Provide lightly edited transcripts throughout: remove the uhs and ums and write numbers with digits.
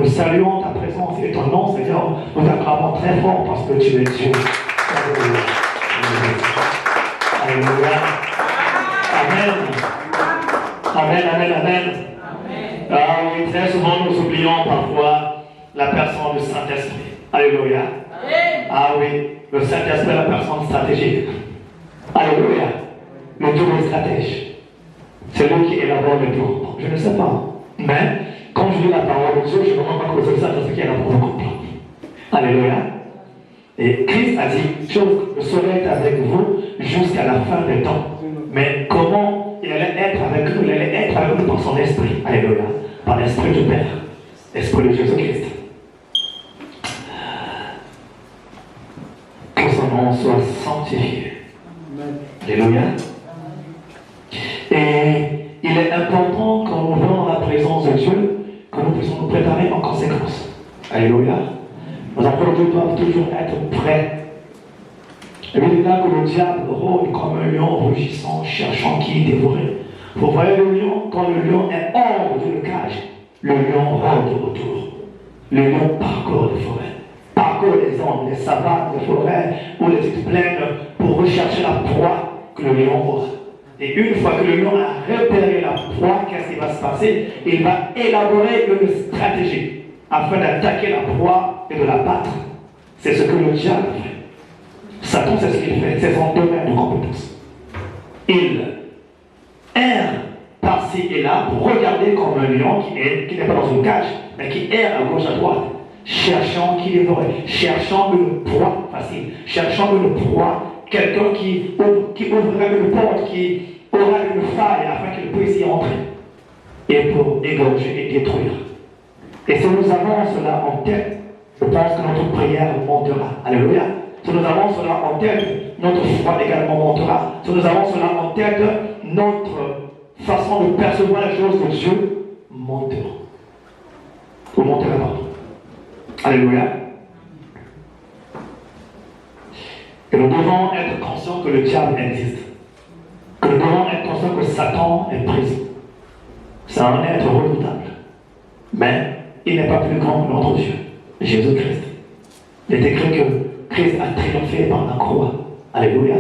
nous saluons ta présence et ton nom, Seigneur. Nous t'acclamons très fort parce que tu es Dieu. Alléluia. Amen. Amen, amen, amen. Ah oui, très souvent nous oublions parfois la personne du Saint-Esprit. Alléluia. Ah oui, le Saint-Esprit est la personne stratégique. Alléluia. Le double stratège. C'est lui qui élabore le plan. Je ne sais pas. Mais quand je lis la parole de Dieu, je me rends compte que c'est le Saint-Esprit qui élabore le plan. Alléluia. Et Christ a dit, je serai avec vous jusqu'à la fin des temps. Mais comment il allait être avec nous? Il allait être avec nous par son esprit. Alléluia. Par l'esprit du Père. L'esprit de Jésus-Christ. Que son nom soit sanctifié. Alléluia. Et il est important quand nous venons dans la présence de Dieu que nous puissions nous préparer en conséquence. Alléluia. Nos enfants de Dieu doivent toujours être prêts. Et il est là que le diable rôde comme un lion rugissant, cherchant qui dévorer. Vous voyez le lion, quand le lion est hors d'une cage, le lion rôde autour. Le lion parcourt les forêts, parcourt les zones, les savanes, les forêts ou les petites plaines pour rechercher la proie que le lion aura. Et une fois que le lion a repéré la proie, qu'est-ce qui va se passer? Il va élaborer une stratégie afin d'attaquer la proie et de la battre. C'est ce que le diable fait. Satan, c'est ce qu'il fait, c'est son domaine de compétence. Il erre par-ci et là pour regarder comme un lion qui n'est pas dans une cage, mais qui erre à gauche à droite, cherchant qui dévore, cherchant une proie facile, cherchant une proie, quelqu'un qui ouvrirait une porte, qui aura une faille afin qu'il puisse y entrer, et pour égorger et détruire. Et si nous avons cela en tête, je pense que notre prière montera. Alléluia. Si nous avons cela en tête, notre foi également montera. Si nous avons cela en tête, notre façon de percevoir les choses de Dieu montera. Ou montera, pardon. Alléluia. Et nous devons être conscients que le diable existe. Que nous devons être conscients que Satan est présent. C'est un être redoutable. Mais il n'est pas plus grand que notre Dieu, Jésus-Christ. Il est écrit que Christ a triomphé par la croix. Alléluia.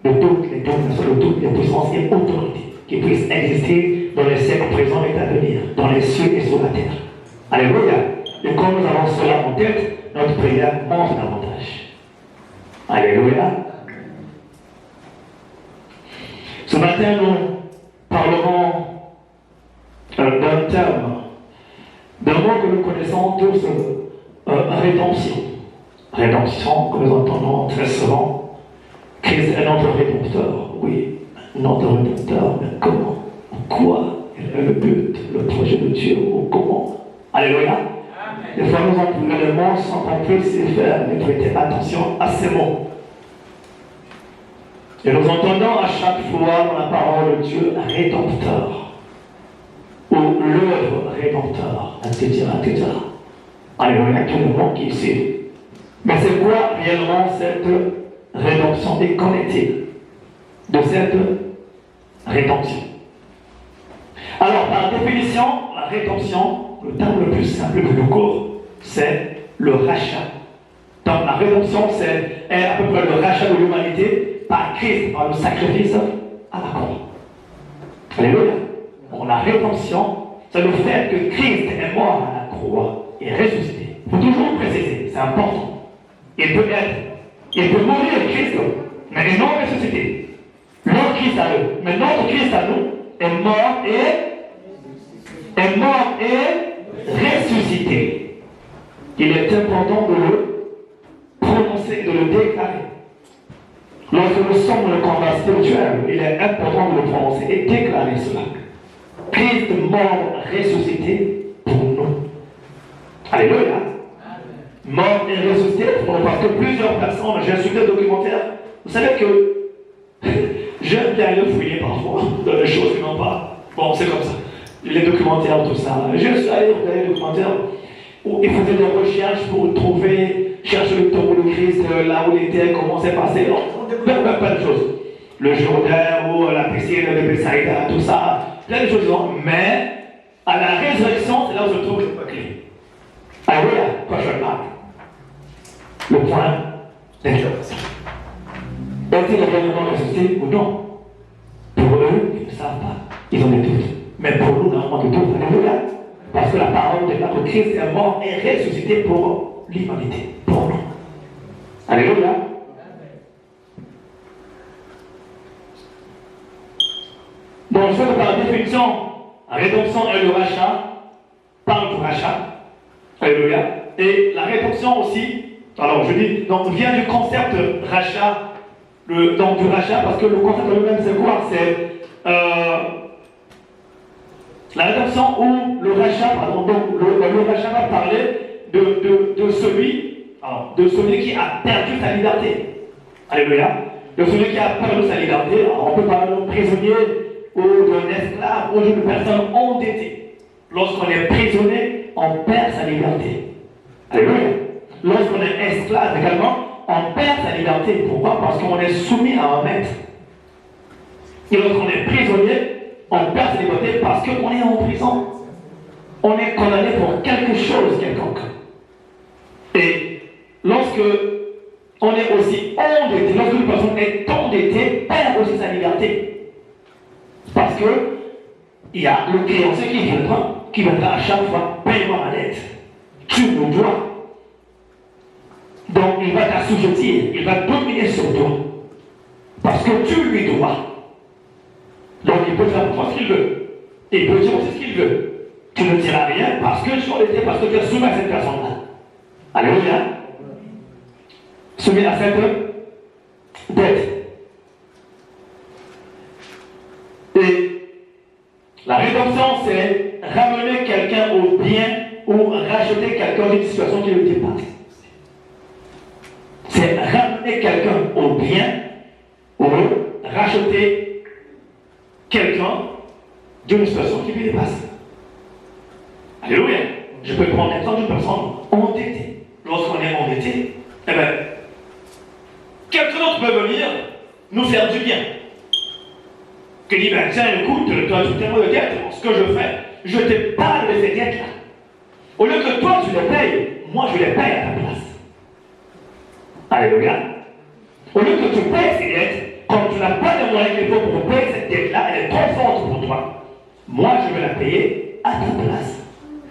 De toutes les dominations, de toutes les puissances et autorités qui puissent exister dans les siècles présents et à venir, dans les cieux et sur la terre. Alléluia. Et quand nous avons cela en tête, notre prière monte davantage. Alléluia. Ce matin, nous parlerons d'un terme, d'un mot que nous connaissons tous, rédemption. Rédemption, que nous entendons très souvent. Christ est notre rédempteur, oui, notre rédempteur, mais comment? Quoi est le but, le projet de Dieu, ou comment? Alléluia. Des fois, nous employons les mots sans qu'on puisse y faire, mais prêtez attention à ces mots. Et nous entendons à chaque fois dans la parole de Dieu rédempteur, ou l'œuvre rédempteur, etc. Alléluia, tout le monde qui sait. Mais c'est quoi réellement cette rédemption et qu'en est-il de cette rédemption? Alors, par définition, la rédemption, le terme le plus simple, le plus court, c'est le rachat. Donc, la rédemption, c'est à peu près le rachat de l'humanité par Christ, par le sacrifice à la croix. Alléluia. Bon, la rédemption, c'est le fait que Christ est mort à la croix et ressuscité. Il faut toujours préciser, c'est important. Il peut mourir Christ, mais il n'est pas ressuscité. Notre Christ à eux, mais notre Christ à nous est mort et ressuscité. Il est important de le prononcer, de le déclarer. Lorsque nous sommes dans le combat spirituel, il est important de le prononcer et déclarer cela. Christ mort, ressuscité pour nous. Alléluia. Mort et ressuscité pour nous, parce que plusieurs personnes, j'ai suivi des documentaires. Vous savez que j'aime bien aller fouiller parfois dans des choses qui n'ont pas. Bon, c'est comme ça. Les documentaires, tout ça. Je suis allé regarder les documentaires où ils faisaient des recherches pour trouver, chercher le tombeau de Christ, là où il était, comment c'est passé. Plein de choses. Le Jourdain ou la piscine de Bethsaïda, tout ça. Plein de choses. Mais à la résurrection, c'est là où se trouve les clés. ils ne savent pas. Ils ont des doutes. Mais pour nous, nous avons de doutes. Alléluia. Parce que la parole de notre Christ est mort et ressuscité pour l'humanité, pour nous. Alléluia. Donc, je vais par définition, la rédemption et le rachat, parle du rachat. Alléluia. Et la rédemption aussi, alors je dis, donc vient du concept rachat, donc du rachat, parce que le concept lui-même c'est quoi? C'est la rédemption ou le rachat, pardon, donc le rachat va parler de celui qui a perdu sa liberté. Alléluia. De celui qui a perdu sa liberté. Alors, on peut parler d'un prisonnier ou d'un esclave ou d'une personne endettée. Lorsqu'on est prisonnier, on perd sa liberté. Alléluia. Lorsqu'on est esclave également, on perd sa liberté. Pourquoi? Parce qu'on est soumis à un maître. Et lorsqu'on est prisonnier, on perd sa liberté parce qu'on est en prison. On est condamné pour quelque chose quelconque. Et lorsque on est aussi endetté, lorsque une personne est endettée, perd aussi sa liberté. Parce que il y a le créancier qui viendra à chaque fois, paye-moi ma dette. Tu me dois. Donc il va t'assujettir, il va dominer sur toi. Parce que tu lui dois. Donc il peut faire pour toi ce qu'il veut. Et il peut dire aussi ce qu'il veut. Tu ne diras rien parce que tu es endetté, parce que tu es soumis à cette personne-là. Alléluia. Soumis à cette dette. Et la rédemption, c'est ramener quelqu'un au bien ou racheter quelqu'un d'une situation qui le dépasse. C'est ramener quelqu'un au bien ou racheter quelqu'un d'une situation qui lui dépasse. Alléluia. Je peux prendre l'exemple d'une personne endettée. Lorsqu'on est endetté, eh bien, quelqu'un d'autre peut venir nous faire du bien. Qui dit, ben tiens, écoute, toi tu t'aimes de dette, ce que je fais, je t'épargne de ces dettes-là. Au lieu que toi tu les payes, moi je les paye à ta place. Alléluia. Au lieu que tu payes ces dettes, comme tu n'as pas de moyens qu'il faut pour payer cette dette-là, elle est trop forte pour toi. Moi je vais la payer à ta place.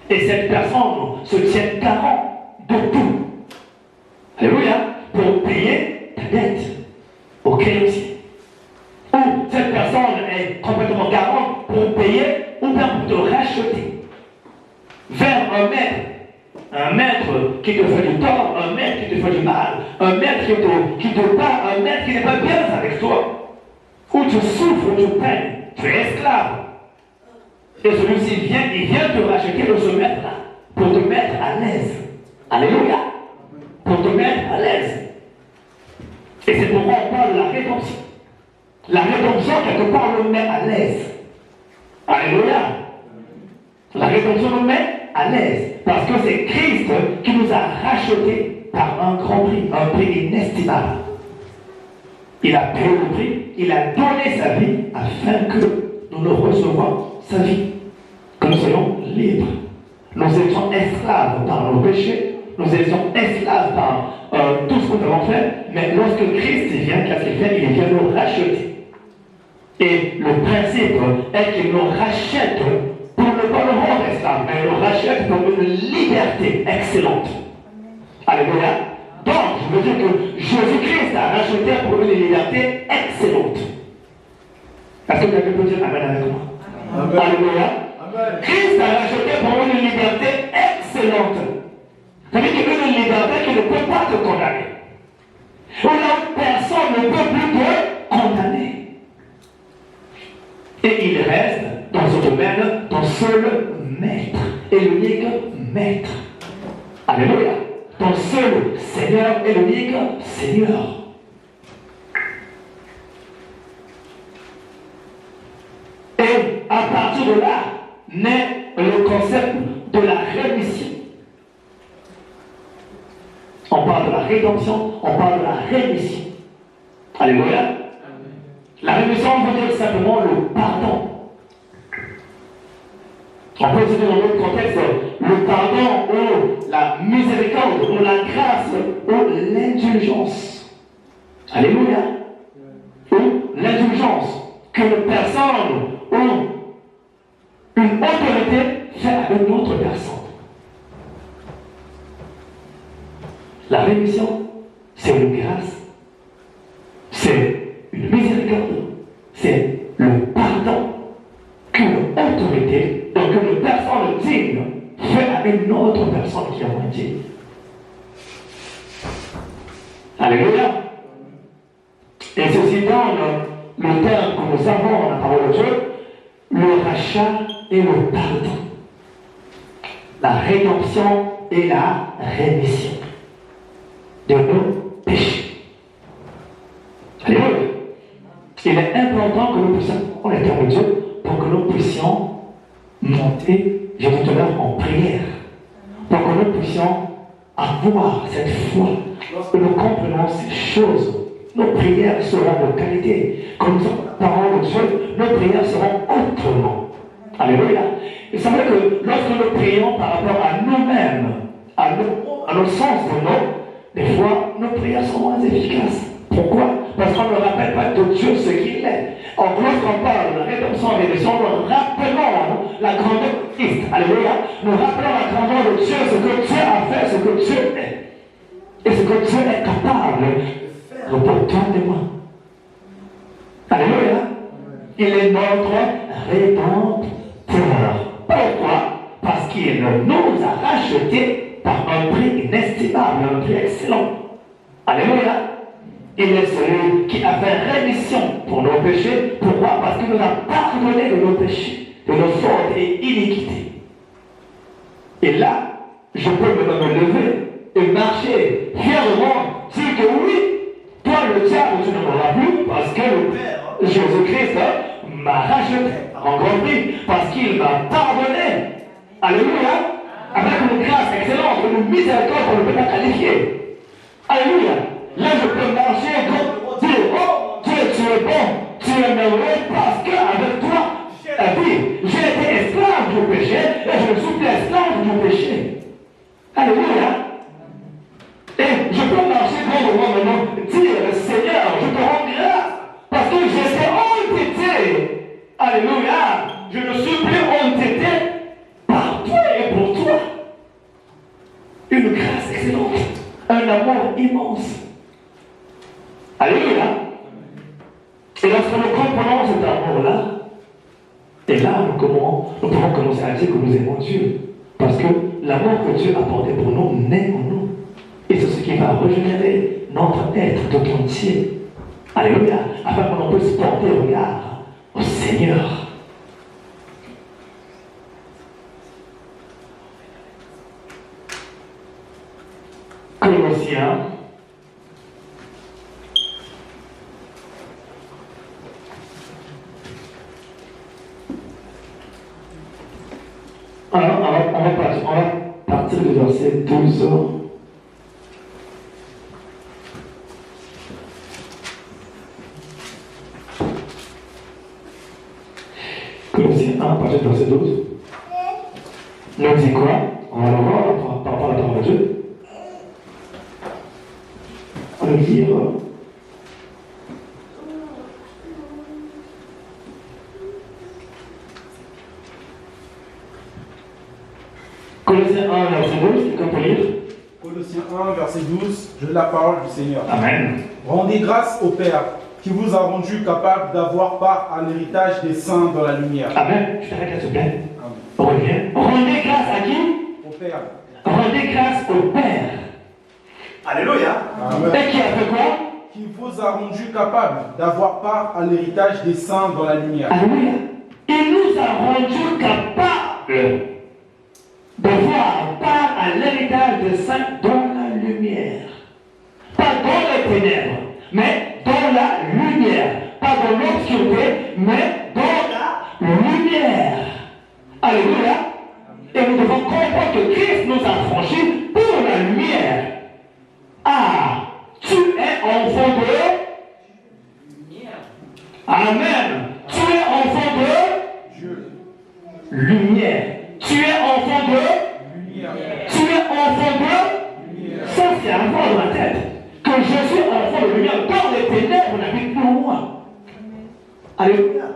Et cette personne se tient garant de tout. Alléluia. Pour payer ta dette au créancier. Ou cette personne est complètement garante pour payer ou bien pour te racheter vers un maître qui te fait du tort, un maître qui te fait du mal, un maître qui te bat, un maître qui n'est pas bien avec toi, où tu souffres, où tu peines, tu es esclave. Et celui-ci il vient te racheter de ce maître-là pour te mettre à l'aise. Alléluia. Pour te mettre à l'aise. Et c'est pourquoi on parle de la rédemption. La rédemption, quelque part, nous met à l'aise. Alléluia. La rédemption nous met à l'aise. Parce que c'est Christ qui nous a rachetés par un grand prix, un prix inestimable. Il a payé le prix, il a donné sa vie afin que nous recevions sa vie. Que nous soyons libres. Nous étions esclaves par nos péchés, nous étions esclaves par tout ce que nous avons fait, mais lorsque Christ vient, qu'est-ce qu'il fait? Il vient nous racheter. Et le principe est qu'il nous rachète pour ne pas le rendre esclave, mais il nous rachète pour une liberté excellente. Alléluia. Donc, je veux dire que Jésus-Christ a racheté pour une liberté excellente. Est-ce que quelqu'un peut dire Amen avec moi? Amen. Alléluia. Amen. Christ a racheté pour une liberté excellente. Ça veut dire une liberté qui ne peut pas te condamner. Où là, personne ne peut plus te condamner. Et il reste dans ce domaine ton seul maître et l'unique maître. Alléluia. Ton seul Seigneur et l'unique Seigneur. Et à partir de là, naît le concept de la rémission. On parle de la rédemption, on parle de la rémission. Alléluia. La rémission veut dire simplement le pardon. On peut dire dans notre contexte le pardon ou la miséricorde ou la grâce ou l'indulgence. Alléluia. Ou l'indulgence. qu'une personne ou une autorité fait à une autre personne. La rémission, c'est une grâce, c'est une miséricorde, c'est le pardon qu'une autorité, donc une personne digne, fait à une autre personne qui est moins digne. Alléluia. Et ceci donne le terme que nous avons dans la parole de Dieu, le rachat et le pardon. La rédemption et la rémission de nos péchés. Alléluia. Il est important que nous puissions prendre les termes de Dieu pour que nous puissions monter, j'ai dit tout à l'heure, en prière. Pour que nous puissions avoir cette foi. Lorsque nous comprenons ces choses, nos prières seront de qualité. Comme nous avons la parole de Dieu, nos prières seront autrement. Alléluia. Il semble que lorsque nous prions par rapport à nous-mêmes, à nos sens de nous, des fois, nos prières sont moins efficaces. Pourquoi? Parce qu'on ne rappelle pas de Dieu ce qu'il est. Or, lorsqu'on parle de la rédemption et rédemption, nous rappelons la grandeur de Christ. Alléluia. Nous rappelons la grandeur de Dieu, ce que Dieu a fait, ce que Dieu est. Et ce que Dieu est capable de faire pour toi et moi. Alléluia. Il est notre rédempteur. Pourquoi? Parce qu'il nous a rachetés par un prix inestimable, un prix excellent. Alléluia. Il est celui qui a fait rémission pour nos péchés. Pourquoi? Parce qu'il nous a pardonné de nos péchés, de nos fautes et iniquités. Et là, je peux me lever et marcher fièrement, dire que oui, toi le diable, tu ne m'auras plus, parce que le Père Jésus-Christ m'a racheté en grand prix, parce qu'il m'a pardonné. Alléluia. Avec une grâce excellente, une miséricorde qu'on ne peut pas qualifier. Alléluia. Là, je peux marcher comme dire, oh Dieu, tu es bon, tu es merveilleux, parce qu'avec toi, j'ai été esclave du péché, et je ne suis plus esclave du péché. Alléluia. Et je peux marcher comme moi maintenant, dire, Seigneur, je te rends grâce, parce que j'étais entêté. Alléluia. Je ne suis plus entêté par toi et pour toi. Une grâce excellente, un amour immense. Alléluia. Et lorsque nous comprenons cet amour-là, et là, nous pouvons commencer à dire que nous aimons Dieu. Parce que l'amour que Dieu a porté pour nous naît en nous. Et c'est ce qui va régénérer notre être tout entier. Alléluia. Afin que l'on puisse porter le regard au Seigneur. Colossiens. Alors, on va partir du verset 12. Colossiens 1, à partir du verset 12. Nous dit quoi? On va le voir par rapport à la parole de Dieu. On va le lire. Colossiens 1, verset 12, quelqu'un peut lire? Colossiens 1, verset 12, je lis la parole du Seigneur. Amen. Rendez grâce au Père qui vous a rendu capable d'avoir part à l'héritage des saints dans la lumière. Amen. Je t'arrête là, s'il te plaît. Reviens. Rendez grâce à qui? Au Père. Rendez grâce au Père. Alléluia. Amen. Et qui a fait quoi? Qui vous a rendu capable d'avoir part à l'héritage des saints dans la lumière. Alléluia. Il nous a rendu capables de voir part à l'héritage des saints dans la lumière. Pas dans les ténèbres, mais dans la lumière. Pas dans l'obscurité, mais dans la lumière. Alléluia. Et nous devons comprendre que Christ nous a franchis pour la lumière. Ah, tu es enfant de lumière. Amen. Tu es enfant de Dieu. Lumière. Tu es enfant de Lumière. Tu es enfant de Lumière. Ça, c'est un point dans la tête. Que je suis enfant de lumière. Dans les ténèbres, n'habite plus moi. Alléluia.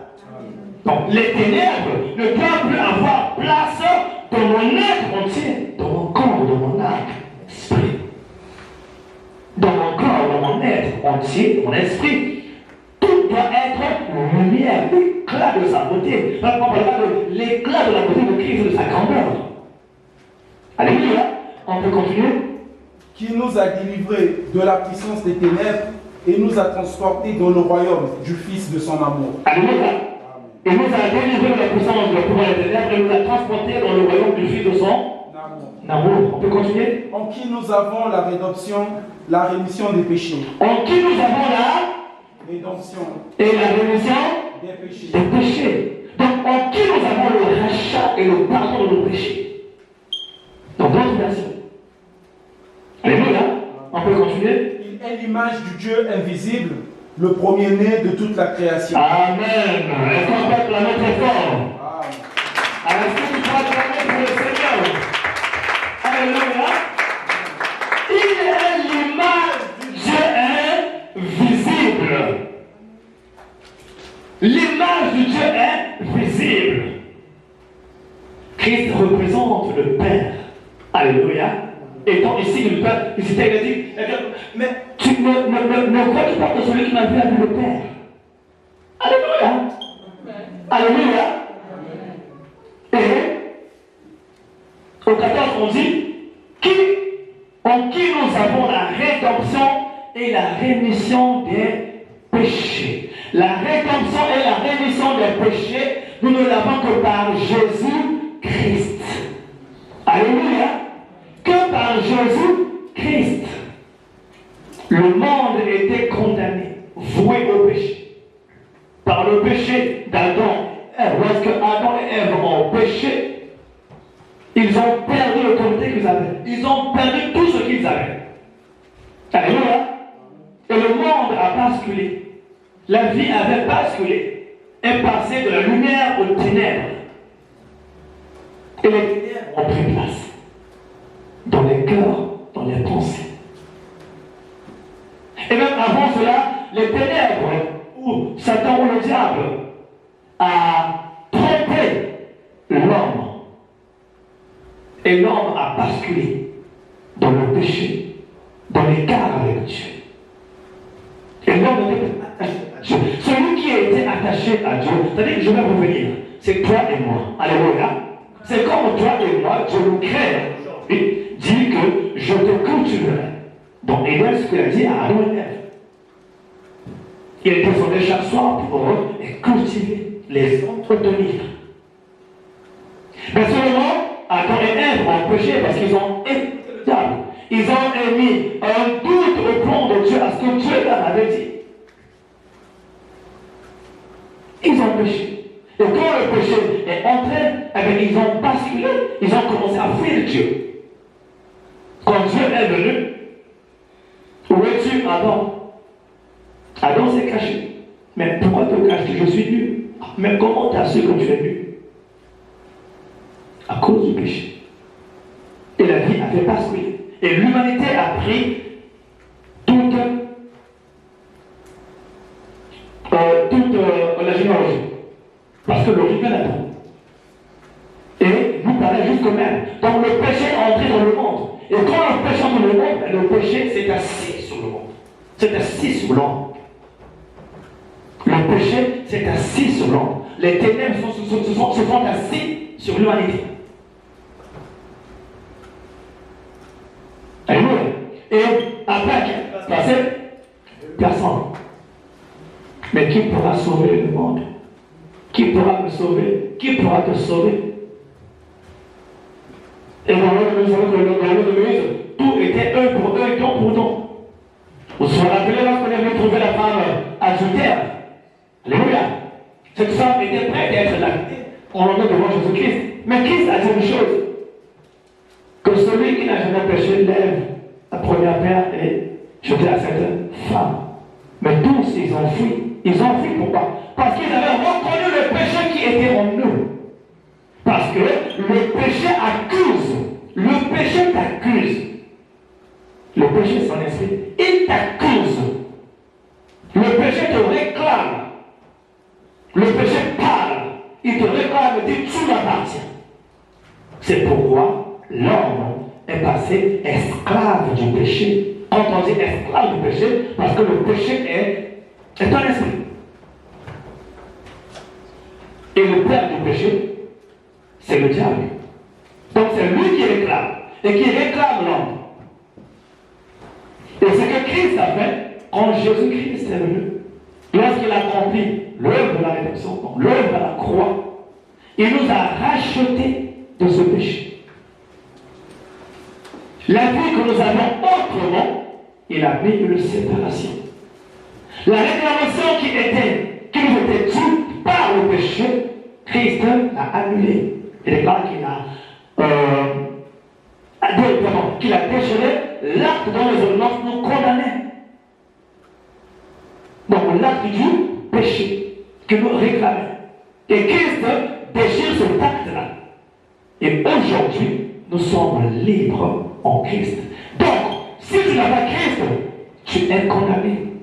Donc, les ténèbres ne doivent plus avoir place dans mon être entier, dans mon corps, dans mon âme, esprit. Dans mon corps, dans mon être entier, dans mon esprit. Tout doit être lumière, l'éclat de sa beauté. On parlera de l'éclat de la beauté de Christ, de sa grandeur. Alléluia. On peut continuer. Qui nous a délivrés de la puissance des ténèbres et nous a transportés dans le royaume du Fils de son amour. Alléluia. Et nous a délivrés de la puissance de la pouvoir des ténèbres et nous a transportés dans le royaume du Fils de son amour. On peut continuer. En qui nous avons la rédemption, la rémission des péchés. En qui nous avons la rédemption et la rémission des péchés. Des péchés. Donc en qui nous avons le rachat et le pardon de nos péchés. Donc d'autres versions. Alléluia. On peut continuer. Il est l'image du Dieu invisible, le premier-né de toute la création. Amen. Est-ce qu'on peut acclamer très fort? Alors, est-ce que tu peux acclamer pour le Seigneur? Alléluia. Il est l'image du Dieu invisible. L'image du Dieu est visible. Christ représente le Père. Alléluia. Étant ici le Père, ici il a dit, mais tu ne crois pas que celui qui m'a vu a vu le Père. Alléluia. Alléluia. Et au 14 on dit, en qui nous avons la rédemption et la rémission des péchés. La rédemption et la rémission des péchés, nous ne l'avons que par Jésus-Christ. Alléluia. Que par Jésus-Christ. Le monde était condamné, voué au péché. Par le péché d'Adam et Ève. Lorsque Adam et Ève ont péché, ils ont perdu l'autorité qu'ils avaient. Ils ont perdu tout ce qu'ils avaient. Alléluia. Et le monde a basculé. La vie avait basculé. Est passée de la lumière aux ténèbres. Et les ténèbres ont pris place. Dans les cœurs, dans les pensées. Et même avant cela, les ténèbres, où Satan ou le diable a trompé l'homme. Et l'homme a basculé dans le péché, dans l'écart avec Dieu. Et l'homme était attaché à Dieu. Celui qui a été attaché à Dieu, c'est-à-dire que je vais revenir, c'est toi et moi. Alléluia. C'est comme toi et moi, Dieu nous crée aujourd'hui, dit que je te cultiverai. Donc, Éden, ce qu'il a dit à Adam et Ève. Il descendait chaque soir pour eux les cultiver, les entretenir. Mais seulement, Adam et Ève ont péché parce qu'ils ont été le diable. Ils ont émis un doute au plan de Dieu à ce que Dieu leur avait dit. Ils ont péché. Et quand le péché est entré, eh bien, ils ont basculé, ils ont commencé à fuir Dieu. Quand Dieu est venu, où es-tu, Adam? Adam s'est caché. Mais pourquoi te caches-tu? Je suis nu. Mais comment tu as su que tu es nu? À cause du péché. Et la vie avait basculé. Et l'humanité a pris toute la généalogie. Parce que l'origine est là. Et vous parlez jusque-même. Donc le péché est entré dans le monde. Et quand le péché entre dans le monde, le péché s'est assis sur le monde. C'est assis sur l'homme. Le péché s'est assis sur l'homme. Les ténèbres se sont assis sur l'humanité. Alléluia. Et après, qu'est-ce qui va se passer? Personne. Mais qui pourra sauver le monde? Qui pourra me sauver? Qui pourra te sauver? Et dans le de Moïse, tout était eux pour eux et don pour don. Vous vous rappelez lorsqu'on est venu trouver la femme adultère? Alléluia. Cette femme était prête à être lapidée. On l'en est devant Jésus-Christ. Mais Christ a dit une chose. Que celui qui n'a jamais péché lève la première pierre et jeter à cette femme. Mais tous, ils ont fui. Ils ont fui pourquoi? Parce qu'ils avaient reconnu le péché qui était en eux. Parce que le péché accuse. Le péché t'accuse. Le péché, son esprit, il t'accuse. Le péché te réclame. Le péché parle. C'est pourquoi l'homme est passé esclave du péché. Quand on dit esclave du péché, parce que le péché est un esprit. Et le père du péché, c'est le diable. Donc c'est lui qui réclame, et qui réclame l'homme. Et ce que Christ a fait, quand Jésus-Christ est venu, lorsqu'il a accompli l'œuvre de la rédemption, donc l'œuvre de la croix, il nous a rachetés de ce péché. La vie que nous avions autrement, il a mis une séparation. La réclamation qui nous était due par le péché, Christ l'a annulée. Il déclare qu'il a déchiré l'acte dont les ordonnances nous condamnaient. Donc l'acte du péché que nous réclamait. Et Christ déchire cet acte-là. Et aujourd'hui, nous sommes libres en Christ. Donc, si tu n'as pas Christ, tu es condamné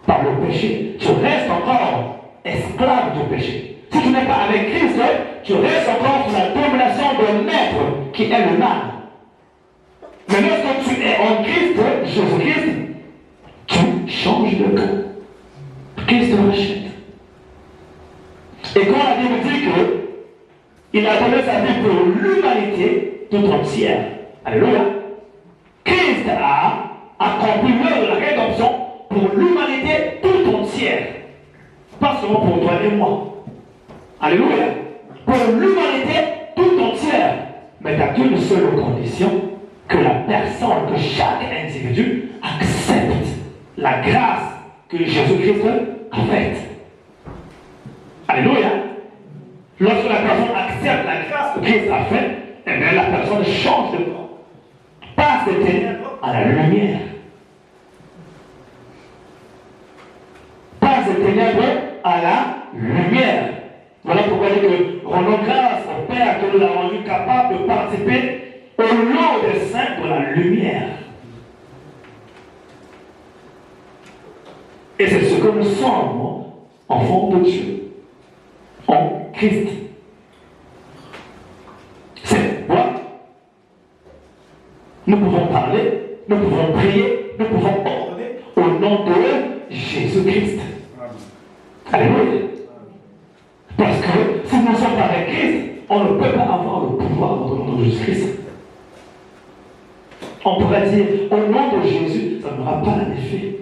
par le péché. Tu restes encore esclave du péché. Si tu n'es pas avec Christ, tu restes encore sous la domination d'un maître qui est le mal. Mais lorsque tu es en Christ, Jésus-Christ, tu changes de camp. Christ te rachète. Et quand la Bible dit qu'il a donné sa vie pour l'humanité tout entière, alléluia, Christ a accompli l'œuvre de la rédemption pour l'humanité tout entière. Pas seulement pour toi et moi. Alléluia. Pour l'humanité tout entière. Mais tu n'as qu'une seule condition, que la personne, que chaque individu accepte la grâce que Jésus-Christ a faite. Alléluia. Lorsque la personne accepte la grâce que Christ a faite, eh bien la personne change de corps. Passe des ténèbres à la lumière. Passe des ténèbres à la lumière. Voilà pourquoi il dit que rendons grâce au Père que nous a rendu capable de participer au lot des saints de la lumière. Et c'est ce que nous sommes, enfants de Dieu, en Christ. C'est pourquoi nous pouvons parler, nous pouvons prier, nous pouvons ordonner au nom de Jésus-Christ. Alléluia. Parce que si nous ne sommes pas avec Christ, on ne peut pas avoir le pouvoir dans le nom de Jésus-Christ. On pourrait dire, au nom de Jésus, ça n'aura pas d'effet.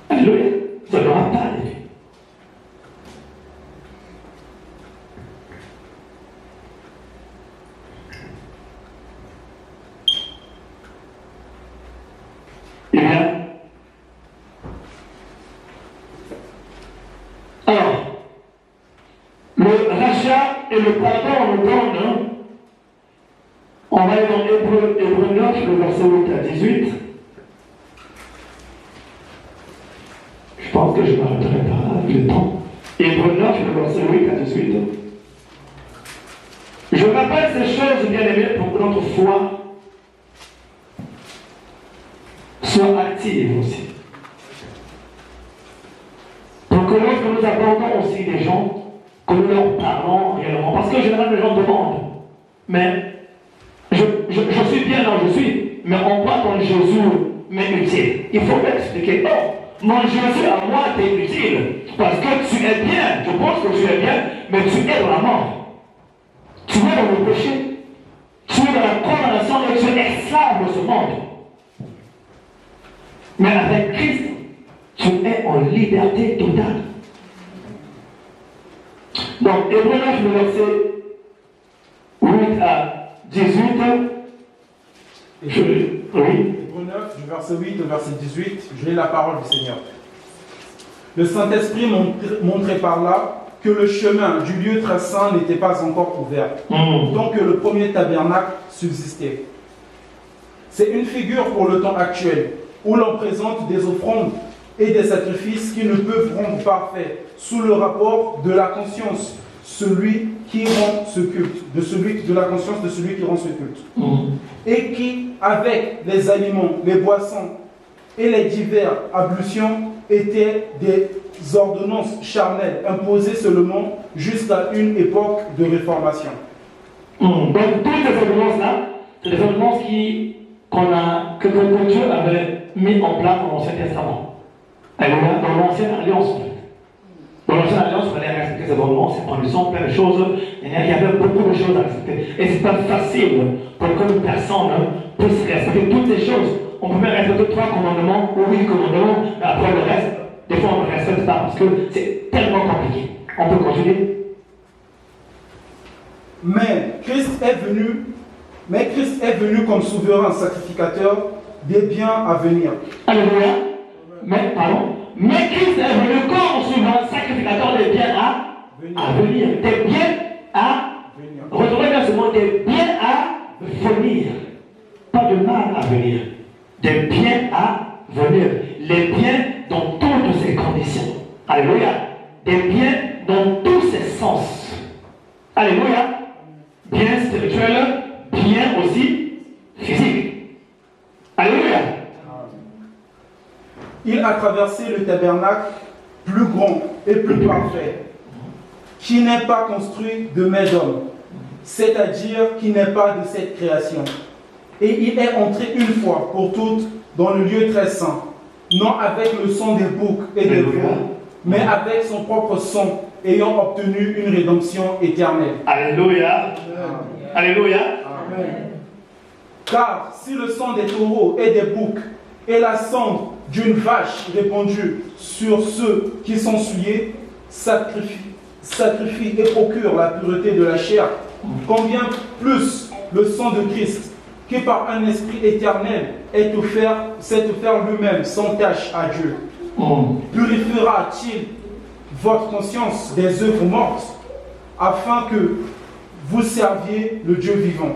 Alléluia. Ça n'aura pas d'effet. Eh bien, alors, le rachat et le pardon nous donnent, on va aller dans Hébreux 9, le verset 8 à 18. Je pense que je m'arrêterai par là avec le temps. Hébreux 9, le verset 8 à 18. Je rappelle ces choses, bien aimés, pour que notre foi soit active aussi. Pour que lorsque nous abordons aussi des gens, que nous leur parlons réellement. Parce que généralement les gens demandent, mais je suis bien là où je suis, mais on voit ton Jésus m'est utile. Il faut m'expliquer. Oh, mon Jésus à moi t'est utile. Parce que tu es bien. Je pense que tu es bien, mais tu es dans la mort. Tu es dans le péché. Tu es dans la condamnation et tu es esclave de ce monde. Mais avec Christ, tu es en liberté totale. Donc, Hébreux 9, le verset 8 à 18. Oui. Hébreux 9, du verset 8 au verset 18, je lis la parole du Seigneur. Le Saint-Esprit montrait par là que le chemin du lieu très saint n'était pas encore ouvert, tant que le premier tabernacle subsistait. C'est une figure pour le temps actuel, où l'on présente des offrandes et des sacrifices qui ne peuvent rendre parfait sous le rapport de la conscience celui qui rend ce culte, de la conscience de celui qui rend ce culte, et qui, avec les aliments, les boissons et les diverses ablutions, étaient des ordonnances charnelles imposées seulement jusqu'à une époque de réformation. Donc, toutes ces ordonnances-là, c'est des ordonnances que Dieu avait mis en place dans l'Ancien Testament. Alléluia, dans l'Ancienne Alliance, en fait. Dans l'Ancienne Alliance, il fallait respecter ces ordonnances, c'est prendre le sang, plein de choses. Il y avait beaucoup de choses à respecter. Et c'est pas facile pour qu'une personne puisse respecter toutes ces choses. On peut même respecter 3 commandements ou 8 commandements, mais après le reste, des fois on ne respecte pas parce que c'est tellement compliqué. On peut continuer. Mais Christ est venu comme souverain sacrificateur des biens à venir. Alléluia. Mais Christ est venu comme souverain sacrificateur des biens à venir. Des biens à venir. Retrouvez bien ce mot, des biens à venir. Pas de mal à venir. Des biens à venir. Les biens dans toutes ses conditions. Alléluia. Des biens dans tous ses sens. Alléluia. Bien spirituel, bien aussi physique. Alléluia. Il a traversé le tabernacle plus grand et plus parfait, qui n'est pas construit de main d'homme, c'est-à-dire qui n'est pas de cette création. Et il est entré une fois pour toutes dans le lieu très saint, non avec le sang des boucs et des veaux, mais avec son propre sang, ayant obtenu une rédemption éternelle. Alléluia. Amen. Alléluia. Amen. Car si le sang des taureaux et des boucs et la cendre d'une vache répandue sur ceux qui sont souillés sacrifie et procure la pureté de la chair, combien plus le sang de Christ, qui par un esprit éternel s'est offert lui-même sans tache à Dieu, purifiera-t-il votre conscience des œuvres mortes, afin que vous serviez le Dieu vivant.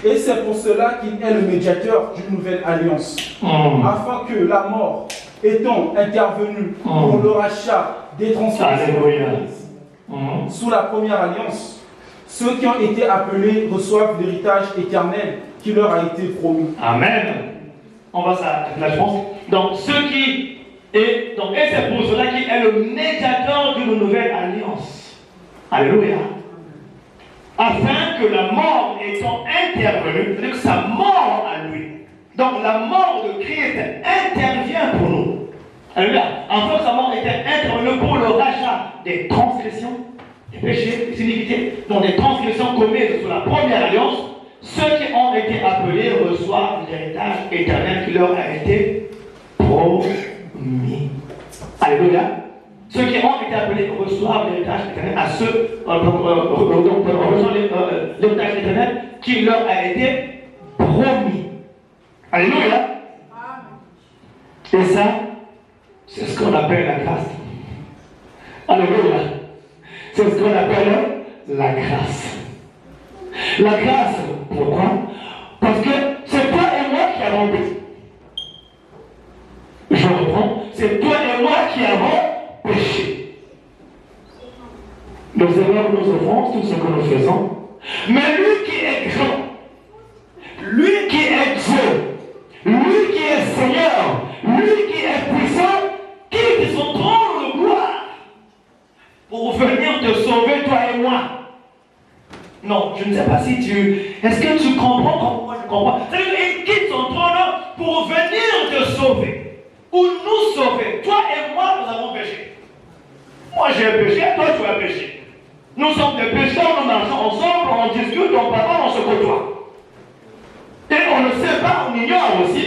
Et c'est pour cela qu'il est le médiateur d'une nouvelle alliance, afin que la mort, étant intervenue pour le rachat des transgressions sous la première alliance, ceux qui ont été appelés reçoivent l'héritage éternel qui leur a été promis. Amen. On va s'arrêter là, je pense. Donc, et c'est pour cela qu'il est le médiateur d'une nouvelle alliance. Alléluia. Afin que la mort étant intervenue, c'est-à-dire que sa mort à lui. Donc la mort de Christ intervient pour nous. Alléluia. Afin que sa mort était intervenue pour le rachat des transgressions, des péchés, des iniquités, dont des transgressions commises sous la première alliance, ceux qui ont été appelés reçoivent l'héritage éternel qui leur a été promis. Alléluia. Ceux qui ont été appelés reçoivent l'héritage éternel à ceux reçoivent l'héritage éternel qui leur a été promis. Alléluia. Et ça, c'est ce qu'on appelle la grâce. Alléluia. C'est ce qu'on appelle la grâce. La grâce, pourquoi? Parce que c'est toi et moi qui avons péché. Je reprends, c'est toi et moi qui avons péché. Nos erreurs, nos offenses, tout ce que nous faisons. Mais lui qui est grand, lui qui est Dieu, lui qui est Seigneur, lui qui est puissant, quitte son trône de gloire pour venir te sauver, toi et moi. Non, je ne sais pas si est-ce que tu comprends comme moi je comprends? C'est-à-dire qu'il quitte son trône pour venir te sauver, ou nous sauver. Toi et moi, nous avons péché. Moi j'ai péché, toi tu as péché. Nous sommes des pécheurs, nous marchons ensemble, on discute, on parle, on se côtoie. Et on ne sait pas, on ignore aussi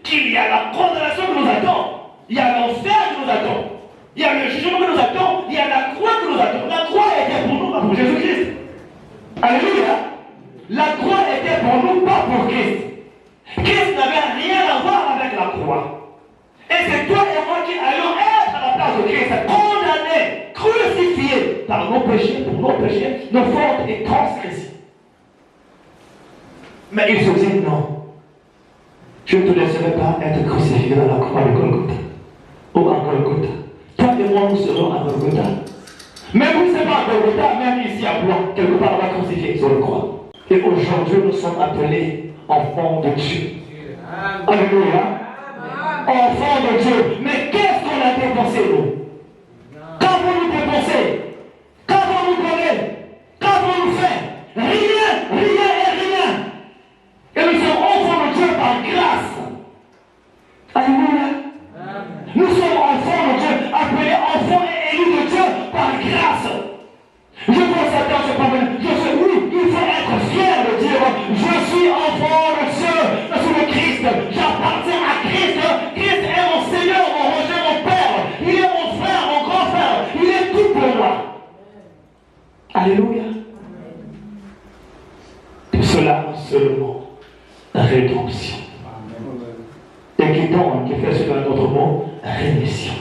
qu'il y a la condamnation qui nous attend. Il y a l'enfer qui nous attend. Il y a le jugement qui nous attend. Il y a la croix qui nous attend. La croix était pour nous, pas pour Jésus-Christ. Alléluia. La croix était pour nous, pas pour Christ. Christ n'avait rien à voir avec la croix. Et c'est toi et moi qui allons être à la place de Christ, condamnés, crucifiés par nos péchés, pour nos péchés, nos fautes et transgressions. Mais il se dit non. Je ne te laisserai pas être crucifié dans la croix de Golgotha. Ou à Golgotha. Toi et moi, nous serons à Golgotha. Mais vous ne savez pas à Golgotha, même ici à Blois, quelque part on va crucifier sur le croix. Et aujourd'hui, nous sommes appelés enfants de Dieu. Alléluia. Enfants de Dieu. Mais qu'est-ce qu'on a dépensé, nous? Quand vous nous dépensez, quand vous nous prenez, quand vous nous faites, Satan se promène. Oui, il faut être fier de dire, je suis enfant de Dieu, je suis le Christ, j'appartiens à Christ. Christ est mon Seigneur, mon Roger, mon Père. Il est mon frère, mon grand frère. Il est tout pour moi. Alléluia. Tout cela seulement rédemption. Et qui fait ce que notre mot rémission.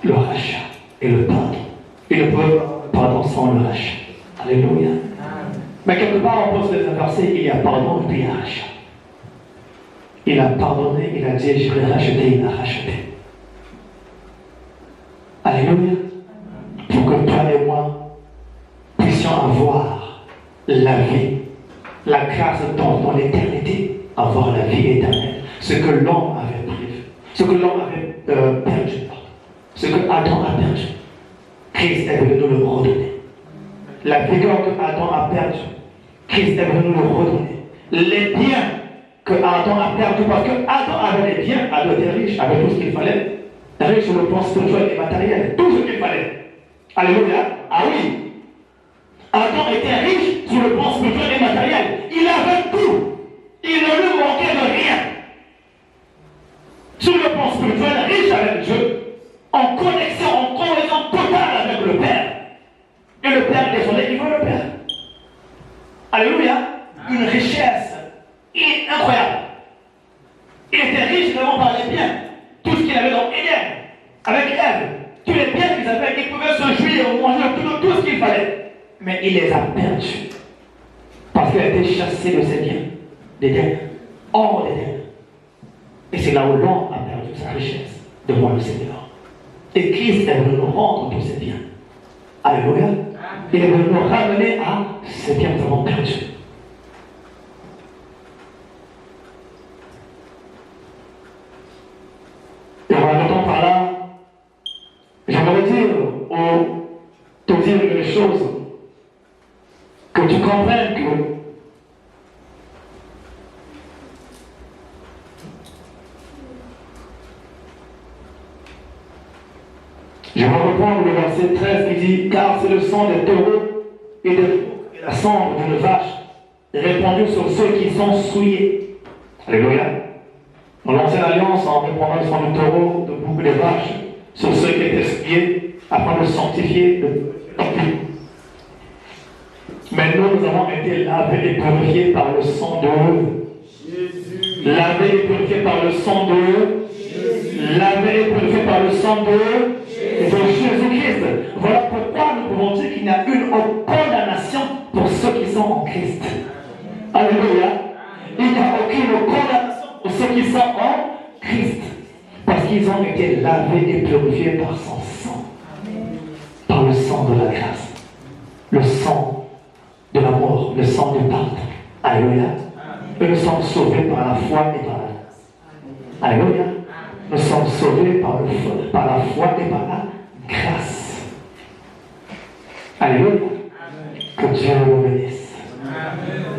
Le rachat et le pardon. Et le pardon sans le rachat. Alléluia. Mais quelque part, on peut se désinverser, il y a pardon et puis il y a rachat. Il a pardonné, il a dit je vais racheter, il a racheté. Alléluia. Pour que toi et moi puissions avoir la vie, la grâce dans l'éternité, avoir la vie éternelle. Ce que l'homme avait pris, ce que l'homme avait perdu, ce que Adam a perdu. Christ est venu nous le redonner. La vigueur que Adam a perdue, Christ est venu nous le redonner. Les biens que Adam a perdus, parce que Adam avait les biens, Adam était riche, avait tout ce qu'il fallait. Riche sur le plan spirituel et matériel, tout ce qu'il fallait. Alléluia. Ah oui. Adam était riche sur le plan spirituel et matériel. Il avait tout. Il ne lui manquait de rien. Sur le plan spirituel, riche avec Dieu, en connexion, en connexion totale avec le Père. Et le Père descendait, il veut le Père. Alléluia. Une richesse incroyable. Il était riche vraiment par les biens. Tout ce qu'il avait dans Éden, avec Ève, tous les biens qu'ils avaient, ils pouvaient se jouir, manger tout ce qu'il fallait. Mais il les a perdus. Parce qu'il a été chassé de ses biens, d'Éden, hors d'Éden. Et c'est là où l'homme a perdu sa richesse de voir le Seigneur. Et Christ est venu nous rendre tous ces biens. Alléluia. Il est venu nous ramener à ces biens que nous avons perdus. Et en regardant par là, j'aimerais dire te dire une chose, que tu comprennes que je vais reprendre le verset 13 qui dit, car c'est le sang des taureaux et la cendre d'une vache répandue sur ceux qui sont souillés. Alléluia. Dans l'ancienne alliance, en répandant le sang du taureau, de bouc des vaches, sur ceux qui étaient souillés, afin de sanctifier, de purifier. Mais nous avons été lavés et purifiés par le sang de Jésus. Lavés et purifiés par le sang de Jésus. Lavés et purifiés par le sang de Jésus-Christ. Voilà pourquoi nous pouvons dire qu'il n'y a une condamnation pour ceux qui sont en Christ. Alléluia. Il n'y a aucune condamnation pour ceux qui sont en Christ. Parce qu'ils ont été lavés et purifiés par son sang. Par le sang de la grâce. Le sang de l'amour, le sang du pardon. Alléluia. Et nous sommes sauvés par la foi et par la grâce. Alléluia. Nous sommes sauvés par la foi et par la grâce. Alléluia. Que Dieu vous bénisse. Amen.